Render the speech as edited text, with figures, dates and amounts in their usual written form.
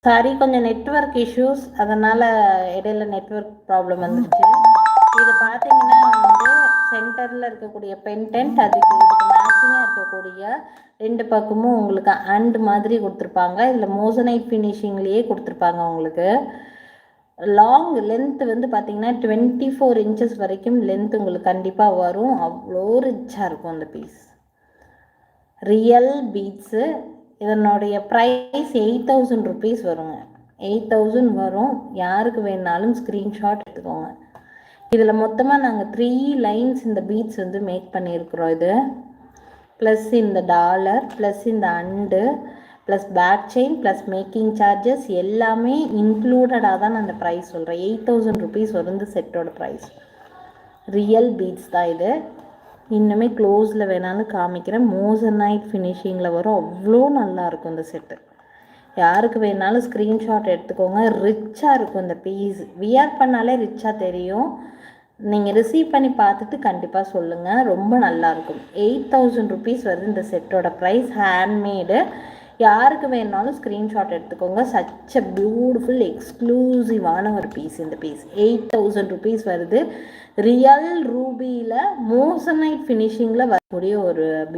Sorry, கொஞ்சம் network issues, அதனால் இடையில நெட்வொர்க் ப்ராப்ளம் வந்துருச்சு. இது பார்த்தீங்கன்னா வந்து சென்டரில் இருக்கக்கூடிய பென்டென்ட், அதுக்கு இதுக்கு மேட்சிங்காக இருக்கக்கூடிய ரெண்டு பக்கமும் உங்களுக்கு அண்ட் மாதிரி கொடுத்துருப்பாங்க. இதில் மோசனைட் ஃபினிஷிங்லேயே கொடுத்துருப்பாங்க. உங்களுக்கு லாங் லென்த் வந்து பார்த்தீங்கன்னா 24 inches வரைக்கும் லென்த் உங்களுக்கு கண்டிப்பாக வரும். அவ்வளோ ரிச்சாக இருக்கும் அந்த பீஸ். Real beads. இதனுடைய ப்ரைஸ் 8000 rupees வருங்க. 8000 வரும். யாருக்கு வேணாலும் ஸ்க்ரீன்ஷாட் எடுத்துக்கோங்க. இதில் மொத்தமாக நாங்கள் 3 lines இந்த பீட்ஸ் வந்து மேக் பண்ணியிருக்கிறோம். இது ப்ளஸ் இந்த டாலர், ப்ளஸ் இந்த அண்டு, plus back chain, plus making charges எல்லாமே இன்க்ளூடடாக தான் நான் அந்த ப்ரைஸ் சொல்கிறேன். 8000 rupees வரும் இந்த செட்டோட ப்ரைஸ். ரியல் பீட்ஸ் தான் இது. இன்னுமே க்ளோஸில் வேணாலும் காமிக்கிறேன். மோசனைட் ஃபினிஷிங்கில் வரும். அவ்வளோ நல்லாயிருக்கும் இந்த செட்டு. யாருக்கு வேணாலும் ஸ்க்ரீன்ஷாட் எடுத்துக்கோங்க. ரிச்சாக இருக்கும் இந்த பீஸ். வியர் பண்ணாலே ரிச்சாக தெரியும். நீங்கள் ரிசீவ் பண்ணி பார்த்துட்டு கண்டிப்பாக சொல்லுங்கள். ரொம்ப நல்லாயிருக்கும். 8000 rupees வருது இந்த செட்டோட ப்ரைஸ். ஹேண்ட்மேடு. யாருக்கு வேணாலும் ஸ்க்ரீன்ஷாட் எடுத்துக்கோங்க. சச் அ பியூட்டிஃபுல் எக்ஸ்க்ளூசிவான ஒரு பீஸ் இந்த பீஸ். 8000 rupees வருது. ரியல் ரூபியில் மோசனைட் ஃபினிஷிங்கில் வரக்கூடிய ஒரு